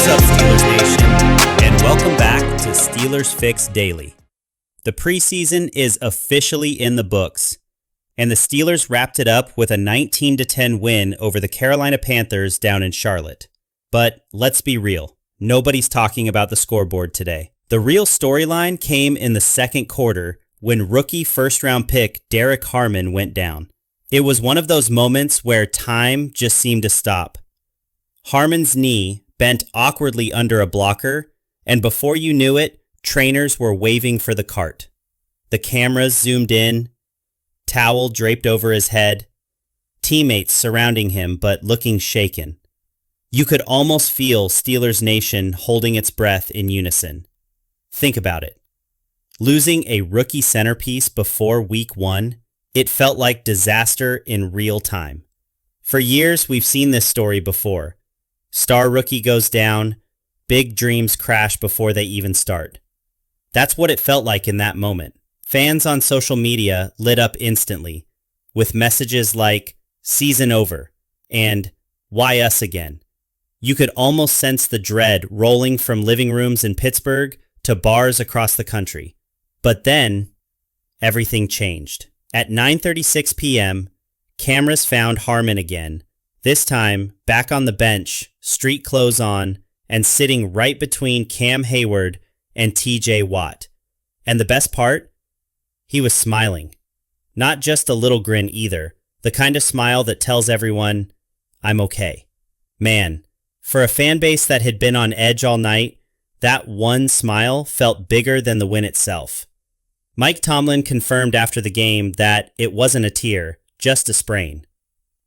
What's up, Steelers Nation, and welcome back to SteelersFix Daily. The preseason is officially in the books, and the Steelers wrapped it up with a 19-10 win over the Carolina Panthers down in Charlotte. But let's be real, nobody's talking about the scoreboard today. The real storyline came in the second quarter when rookie first-round pick Derrick Harmon went down. It was one of those moments where time just seemed to stop. Harmon's knee bent awkwardly under a blocker, and before you knew it, trainers were waving for the cart. The cameras zoomed in, towel draped over his head, teammates surrounding him but looking shaken. You could almost feel Steelers Nation holding its breath in unison. Think about it. Losing a rookie centerpiece before week 1, it felt like disaster in real time. For years, we've seen this story before. Star rookie goes down, big dreams crash before they even start. That's what it felt like in that moment. Fans on social media lit up instantly, with messages like, "Season over," and "Why us again?" You could almost sense the dread rolling from living rooms in Pittsburgh to bars across the country. But then, everything changed. At 9:36 p.m., cameras found Harmon again, this time back on the bench, street clothes on, and sitting right between Cam Hayward and TJ Watt. And the best part? He was smiling. Not just a little grin either, the kind of smile that tells everyone, "I'm okay." Man, for a fan base that had been on edge all night, that one smile felt bigger than the win itself. Mike Tomlin confirmed after the game that it wasn't a tear, just a sprain.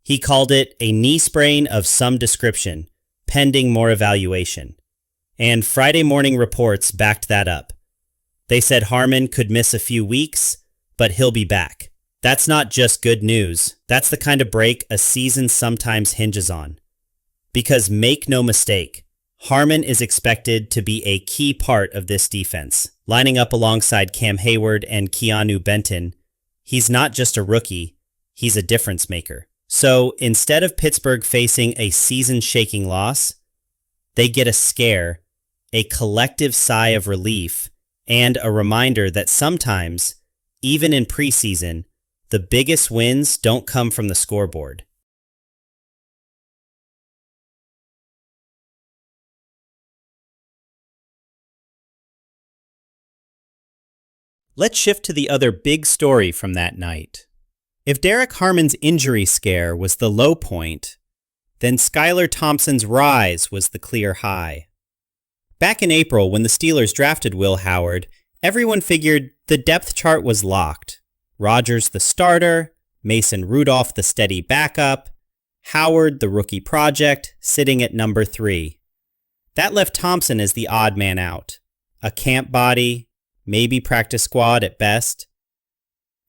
He called it a knee sprain of some description, pending more evaluation. And Friday morning reports backed that up. They said Harmon could miss a few weeks, but he'll be back. That's not just good news. That's the kind of break a season sometimes hinges on. Because make no mistake, Harmon is expected to be a key part of this defense. Lining up alongside Cam Hayward and Keanu Benton, he's not just a rookie, he's a difference maker. So instead of Pittsburgh facing a season-shaking loss, they get a scare, a collective sigh of relief, and a reminder that sometimes, even in preseason, the biggest wins don't come from the scoreboard. Let's shift to the other big story from that night. If Derrick Harmon's injury scare was the low point, then Skylar Thompson's rise was the clear high. Back in April, when the Steelers drafted Will Howard, everyone figured the depth chart was locked. Rodgers the starter, Mason Rudolph the steady backup, Howard the rookie project, sitting at number 3. That left Thompson as the odd man out, a camp body, maybe practice squad at best.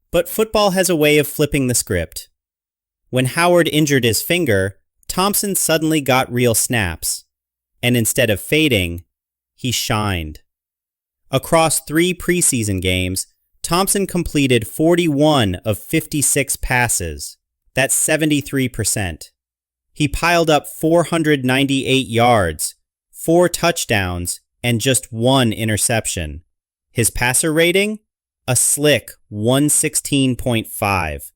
But football has a way of flipping the script. When Howard injured his finger, Thompson suddenly got real snaps, and instead of fading, he shined. Across 3 preseason games, Thompson completed 41 of 56 passes. That's 73%. He piled up 498 yards, 4 touchdowns, and just 1 interception. His passer rating? A slick 116.5.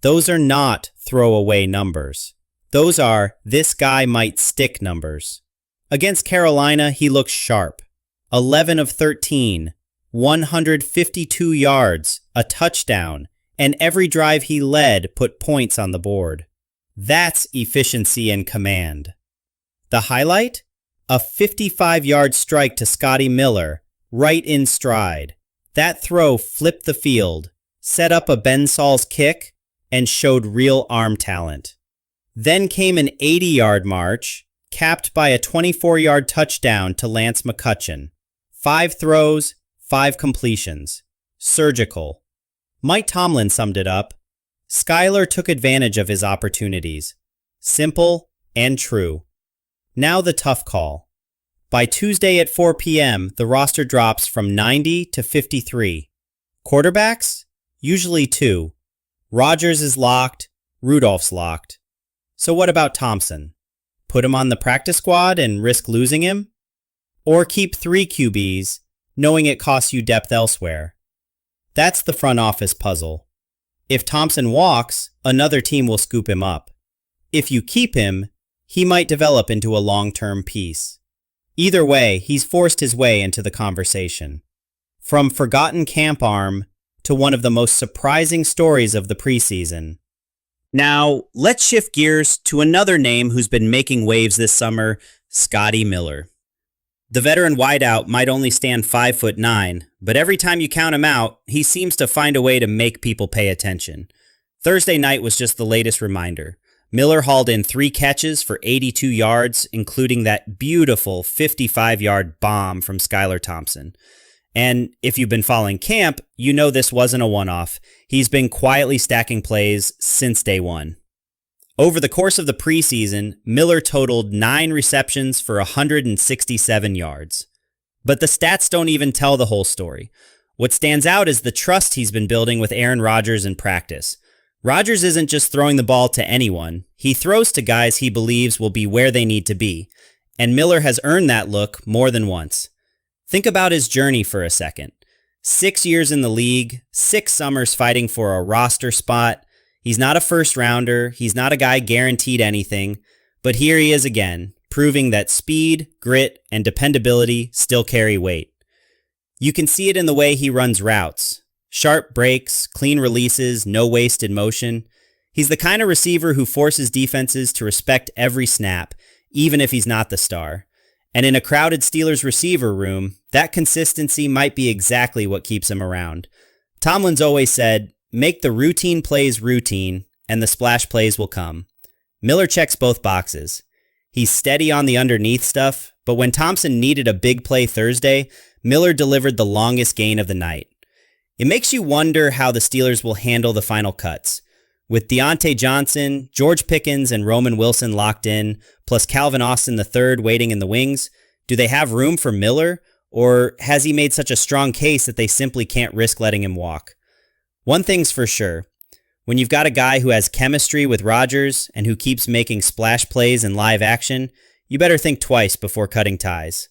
Those are not throwaway numbers. Those are this guy might stick numbers. Against Carolina, he looked sharp. 11 of 13, 152 yards, a touchdown, and every drive he led put points on the board. That's efficiency and command. The highlight? A 55-yard strike to Scotty Miller, right in stride. That throw flipped the field, set up a Ben Saul's kick, and showed real arm talent. Then came an 80-yard march, capped by a 24-yard touchdown to Lance McCutcheon. 5 throws, 5 completions. Surgical. Mike Tomlin summed it up. Skylar took advantage of his opportunities. Simple and true. Now the tough call. By Tuesday at 4 p.m., the roster drops from 90 to 53. Quarterbacks? Usually 2. Rodgers is locked, Rudolph's locked. So what about Thompson? Put him on the practice squad and risk losing him? Or keep 3 QBs, knowing it costs you depth elsewhere? That's the front office puzzle. If Thompson walks, another team will scoop him up. If you keep him, he might develop into a long-term piece. Either way, he's forced his way into the conversation. From forgotten camp arm to one of the most surprising stories of the preseason. Now, let's shift gears to another name who's been making waves this summer, Scotty Miller. The veteran wideout might only stand 5'9", but every time you count him out, he seems to find a way to make people pay attention. Thursday night was just the latest reminder. Miller hauled in 3 catches for 82 yards, including that beautiful 55-yard bomb from Skylar Thompson. And if you've been following camp, you know this wasn't a one-off. He's been quietly stacking plays since day one. Over the course of the preseason, Miller totaled 9 receptions for 167 yards. But the stats don't even tell the whole story. What stands out is the trust he's been building with Aaron Rodgers in practice. Rodgers isn't just throwing the ball to anyone. He throws to guys he believes will be where they need to be. And Miller has earned that look more than once. Think about his journey for a second. 6 years in the league, 6 summers fighting for a roster spot. He's not a first rounder, he's not a guy guaranteed anything, but here he is again, proving that speed, grit, and dependability still carry weight. You can see it in the way he runs routes. Sharp breaks, clean releases, no wasted motion. He's the kind of receiver who forces defenses to respect every snap, even if he's not the star. And in a crowded Steelers receiver room, that consistency might be exactly what keeps him around. Tomlin's always said, make the routine plays routine, and the splash plays will come. Miller checks both boxes. He's steady on the underneath stuff, but when Thompson needed a big play Thursday, Miller delivered the longest gain of the night. It makes you wonder how the Steelers will handle the final cuts. With Deontay Johnson, George Pickens, and Roman Wilson locked in, plus Calvin Austin III waiting in the wings, do they have room for Miller, or has he made such a strong case that they simply can't risk letting him walk? One thing's for sure. When you've got a guy who has chemistry with Rodgers and who keeps making splash plays in live action, you better think twice before cutting ties.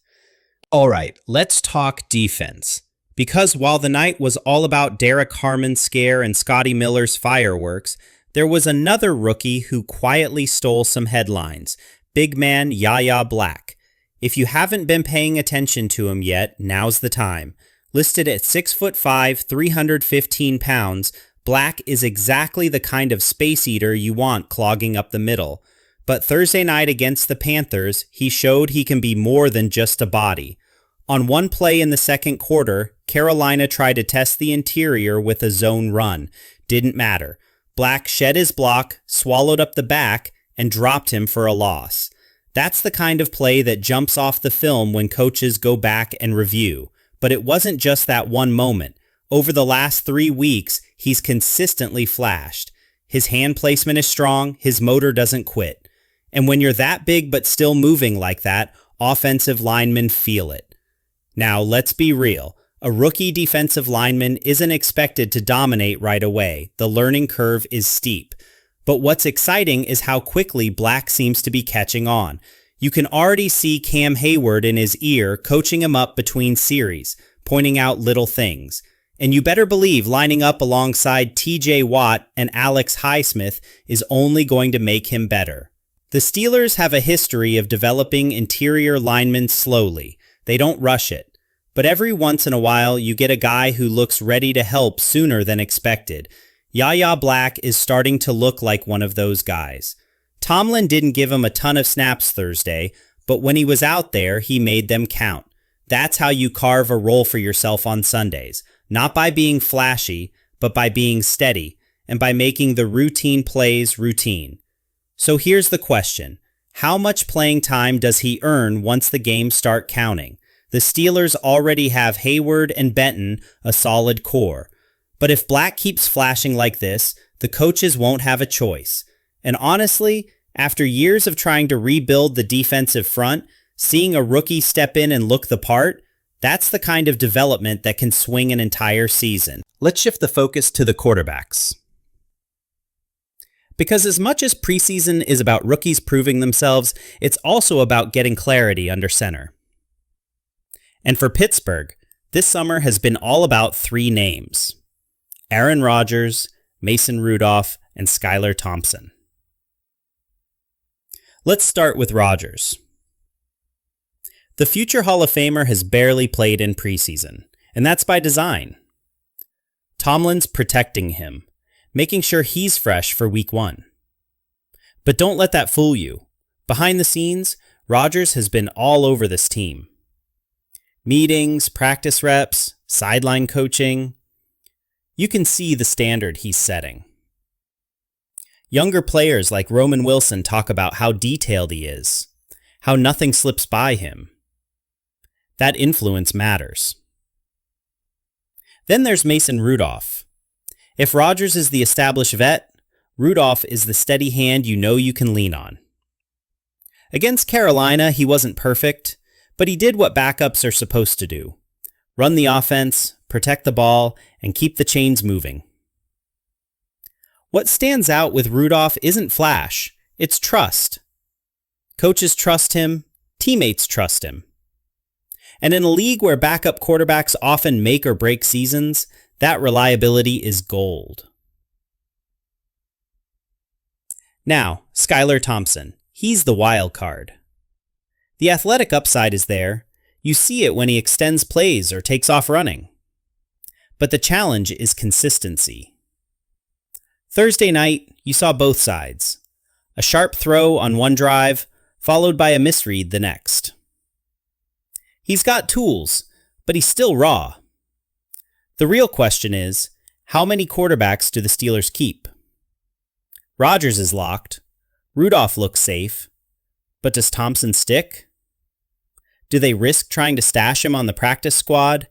All right, let's talk defense. Because while the night was all about Derrick Harmon's scare and Scotty Miller's fireworks, there was another rookie who quietly stole some headlines, big man Yahya Black. If you haven't been paying attention to him yet, now's the time. Listed at 6'5", 315 pounds, Black is exactly the kind of space eater you want clogging up the middle. But Thursday night against the Panthers, he showed he can be more than just a body. On one play in the second quarter, Carolina tried to test the interior with a zone run. Didn't matter. Black shed his block, swallowed up the back, and dropped him for a loss. That's the kind of play that jumps off the film when coaches go back and review. But it wasn't just that one moment. Over the last 3 weeks, he's consistently flashed. His hand placement is strong, his motor doesn't quit. And when you're that big but still moving like that, offensive linemen feel it. Now, let's be real. A rookie defensive lineman isn't expected to dominate right away. The learning curve is steep. But what's exciting is how quickly Black seems to be catching on. You can already see Cam Hayward in his ear coaching him up between series, pointing out little things. And you better believe lining up alongside TJ Watt and Alex Highsmith is only going to make him better. The Steelers have a history of developing interior linemen slowly. They don't rush it. But every once in a while, you get a guy who looks ready to help sooner than expected. Yahya Black is starting to look like one of those guys. Tomlin didn't give him a ton of snaps Thursday, but when he was out there, he made them count. That's how you carve a role for yourself on Sundays. Not by being flashy, but by being steady, and by making the routine plays routine. So here's the question. How much playing time does he earn once the games start counting? The Steelers already have Hayward and Benton, a solid core. But if Black keeps flashing like this, the coaches won't have a choice. And honestly, after years of trying to rebuild the defensive front, seeing a rookie step in and look the part, that's the kind of development that can swing an entire season. Let's shift the focus to the quarterbacks. Because as much as preseason is about rookies proving themselves, it's also about getting clarity under center. And for Pittsburgh, this summer has been all about three names: Aaron Rodgers, Mason Rudolph, and Skylar Thompson. Let's start with Rodgers. The future Hall of Famer has barely played in preseason, and that's by design. Tomlin's protecting him, making sure he's fresh for Week 1. But don't let that fool you. Behind the scenes, Rodgers has been all over this team. Meetings, practice reps, sideline coaching. You can see the standard he's setting. Younger players like Roman Wilson talk about how detailed he is, how nothing slips by him. That influence matters. Then there's Mason Rudolph. If Rodgers is the established vet, Rudolph is the steady hand you know you can lean on. Against Carolina, he wasn't perfect, but he did what backups are supposed to do: run the offense, protect the ball, and keep the chains moving. What stands out with Rudolph isn't flash, it's trust. Coaches trust him, teammates trust him. And in a league where backup quarterbacks often make or break seasons, that reliability is gold. Now, Skylar Thompson. He's the wild card. The athletic upside is there. You see it when he extends plays or takes off running. But the challenge is consistency. Thursday night, you saw both sides. A sharp throw on one drive, followed by a misread the next. He's got tools, but he's still raw. The real question is, how many quarterbacks do the Steelers keep? Rodgers is locked. Rudolph looks safe. But does Thompson stick? Do they risk trying to stash him on the practice squad,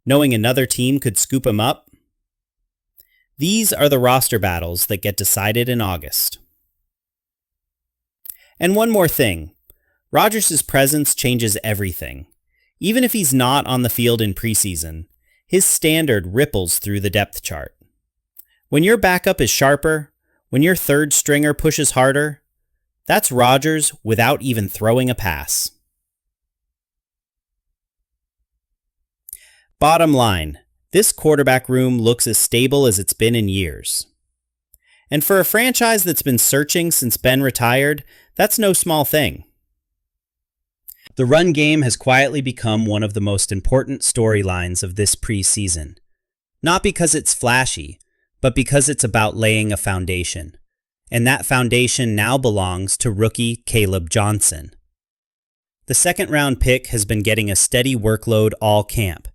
knowing another team could scoop him up? These are the roster battles that get decided in August. And one more thing. Rodgers' presence changes everything. Even if he's not on the field in preseason, his standard ripples through the depth chart. When your backup is sharper, when your third stringer pushes harder, that's Rodgers without even throwing a pass. Bottom line, this quarterback room looks as stable as it's been in years. And for a franchise that's been searching since Ben retired, that's no small thing. The run game has quietly become one of the most important storylines of this preseason. Not because it's flashy, but because it's about laying a foundation. And that foundation now belongs to rookie Caleb Johnson. The second-round pick has been getting a steady workload all camp,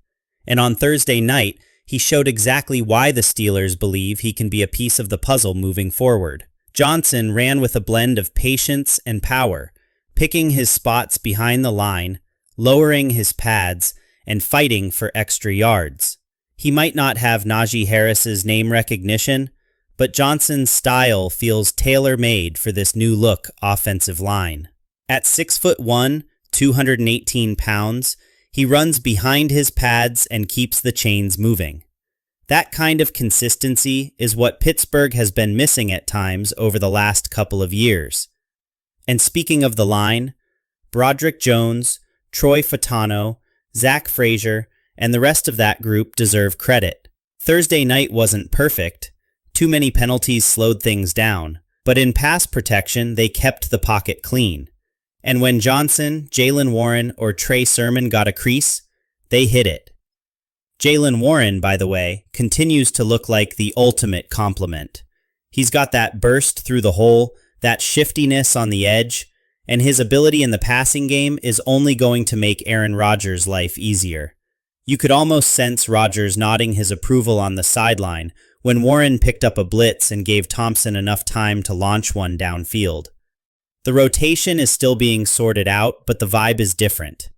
and on Thursday night, he showed exactly why the Steelers believe he can be a piece of the puzzle moving forward. Johnson ran with a blend of patience and power, picking his spots behind the line, lowering his pads, and fighting for extra yards. He might not have Najee Harris's name recognition, but Johnson's style feels tailor-made for this new-look offensive line. At 6'1", 218 pounds, he runs behind his pads and keeps the chains moving. That kind of consistency is what Pittsburgh has been missing at times over the last couple of years. And speaking of the line, Broderick Jones, Troy Fautano, Zach Frazier, and the rest of that group deserve credit. Thursday night wasn't perfect. Too many penalties slowed things down, but in pass protection, they kept the pocket clean. And when Johnson, Jaylen Warren, or Trey Sermon got a crease, they hit it. Jaylen Warren, by the way, continues to look like the ultimate compliment. He's got that burst through the hole, that shiftiness on the edge, and his ability in the passing game is only going to make Aaron Rodgers' life easier. You could almost sense Rodgers nodding his approval on the sideline when Warren picked up a blitz and gave Thompson enough time to launch one downfield. The rotation is still being sorted out, but the vibe is different.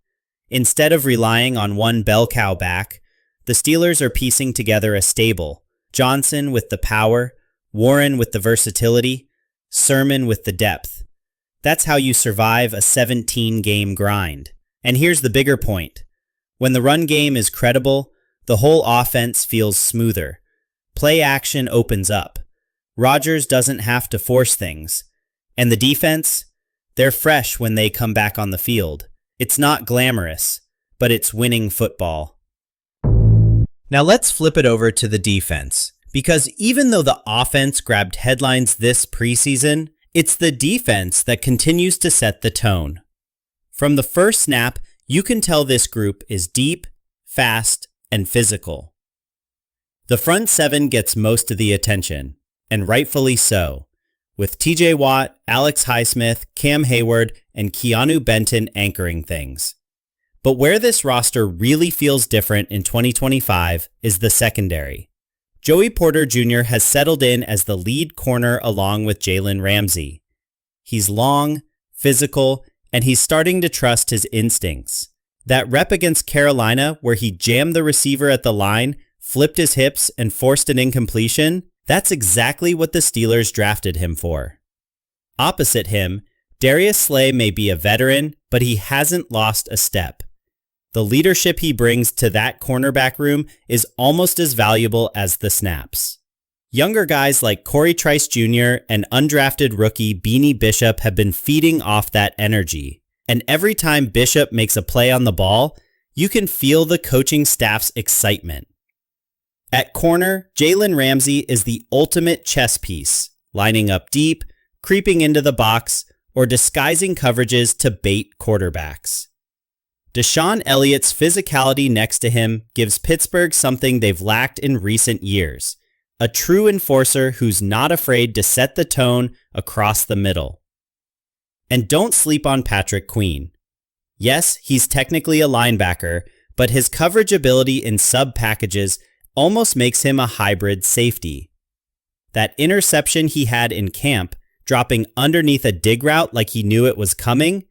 Instead of relying on one bell cow back, the Steelers are piecing together a stable: Johnson with the power, Warren with the versatility, Sermon with the depth. That's how you survive a 17-game grind. And here's the bigger point. When the run game is credible, the whole offense feels smoother. Play action opens up. Rodgers doesn't have to force things. And the defense? They're fresh when they come back on the field. It's not glamorous, but it's winning football. Now let's flip it over to the defense, because even though the offense grabbed headlines this preseason, it's the defense that continues to set the tone. From the first snap, you can tell this group is deep, fast, and physical. The front seven gets most of the attention, and rightfully so, with TJ Watt, Alex Highsmith, Cam Hayward, and Keanu Benton anchoring things. But where this roster really feels different in 2025 is the secondary. Joey Porter Jr. has settled in as the lead corner along with Jalen Ramsey. He's long, physical, and he's starting to trust his instincts. That rep against Carolina where he jammed the receiver at the line, flipped his hips, and forced an incompletion, that's exactly what the Steelers drafted him for. Opposite him, Darius Slay may be a veteran, but he hasn't lost a step. The leadership he brings to that cornerback room is almost as valuable as the snaps. Younger guys like Corey Trice Jr. and undrafted rookie Beanie Bishop have been feeding off that energy. And every time Bishop makes a play on the ball, you can feel the coaching staff's excitement. At corner, Jalen Ramsey is the ultimate chess piece, lining up deep, creeping into the box, or disguising coverages to bait quarterbacks. Deshaun Elliott's physicality next to him gives Pittsburgh something they've lacked in recent years, a true enforcer who's not afraid to set the tone across the middle. And don't sleep on Patrick Queen. Yes, he's technically a linebacker, but his coverage ability in sub-packages almost makes him a hybrid safety. That interception he had in camp, dropping underneath a dig route like he knew it was coming,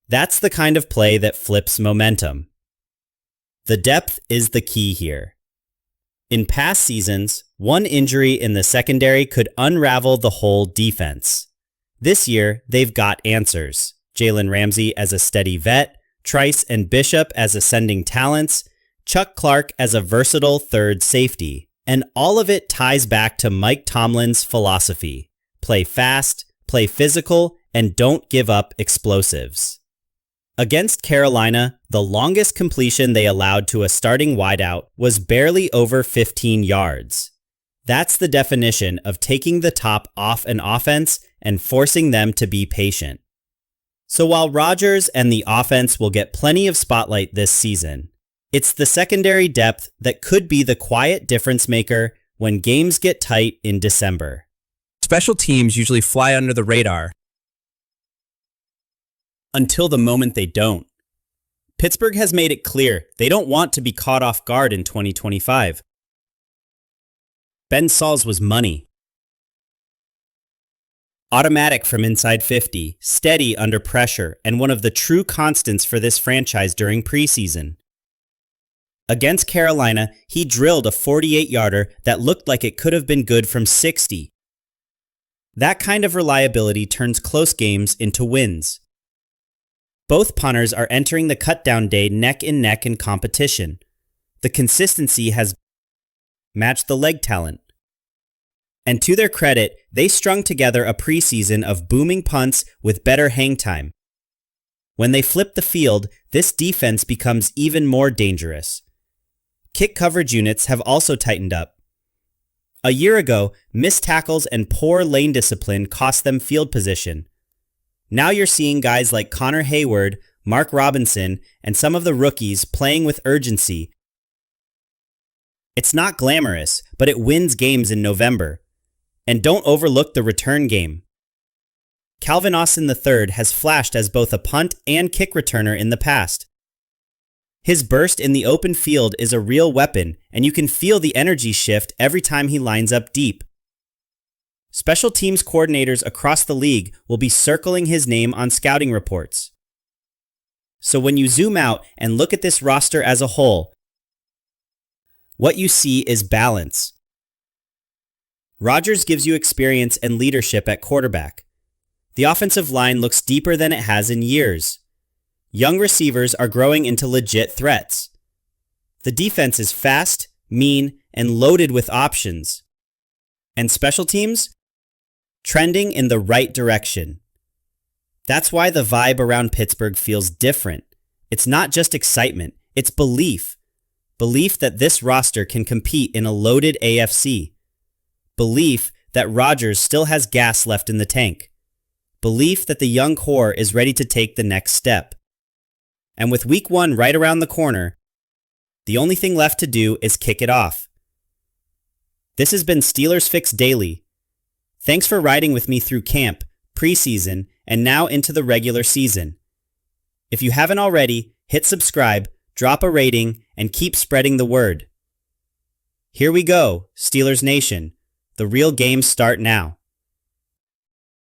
that's the kind of play that flips momentum. The depth is the key here. In past seasons, one injury in the secondary could unravel the whole defense. This year, they've got answers. Jalen Ramsey as a steady vet, Trice and Bishop as ascending talents, Chuck Clark as a versatile third safety. And all of it ties back to Mike Tomlin's philosophy. Play fast, play physical, and don't give up explosives. Against Carolina, the longest completion they allowed to a starting wideout was barely over 15 yards. That's the definition of taking the top off an offense and forcing them to be patient. So while Rodgers and the offense will get plenty of spotlight this season, it's the secondary depth that could be the quiet difference maker when games get tight in December. Special teams usually fly under the radar until the moment they don't. Pittsburgh has made it clear they don't want to be caught off guard in 2025. Ben Sauls was money. Automatic from inside 50, steady under pressure, and one of the true constants for this franchise during preseason. Against Carolina, he drilled a 48-yarder that looked like it could have been good from 60. That kind of reliability turns close games into wins. Both punters are entering the cutdown day neck and neck in competition. The consistency has matched the leg talent. And to their credit, they strung together a preseason of booming punts with better hang time. When they flip the field, this defense becomes even more dangerous. Kick coverage units have also tightened up. A year ago, missed tackles and poor lane discipline cost them field position. Now you're seeing guys like Connor Hayward, Mark Robinson, and some of the rookies playing with urgency. It's not glamorous, but it wins games in November. And don't overlook the return game. Calvin Austin III has flashed as both a punt and kick returner in the past. His burst in the open field is a real weapon, and you can feel the energy shift every time he lines up deep. Special teams coordinators across the league will be circling his name on scouting reports. So when you zoom out and look at this roster as a whole, what you see is balance. Rodgers gives you experience and leadership at quarterback. The offensive line looks deeper than it has in years. Young receivers are growing into legit threats. The defense is fast, mean, and loaded with options. And special teams? Trending in the right direction. That's why the vibe around Pittsburgh feels different. It's not just excitement, It's belief. Belief that this roster can compete in a loaded AFC. Belief that Rodgers still has gas left in the tank. Belief that the young core is ready to take the next step. And with week 1 right around the corner, the only thing left to do is kick it off. This has been SteelersFix Daily. Thanks for riding with me through camp, preseason, and now into the regular season. If you haven't already, hit subscribe, drop a rating, and keep spreading the word. Here we go, Steelers Nation. The real games start now.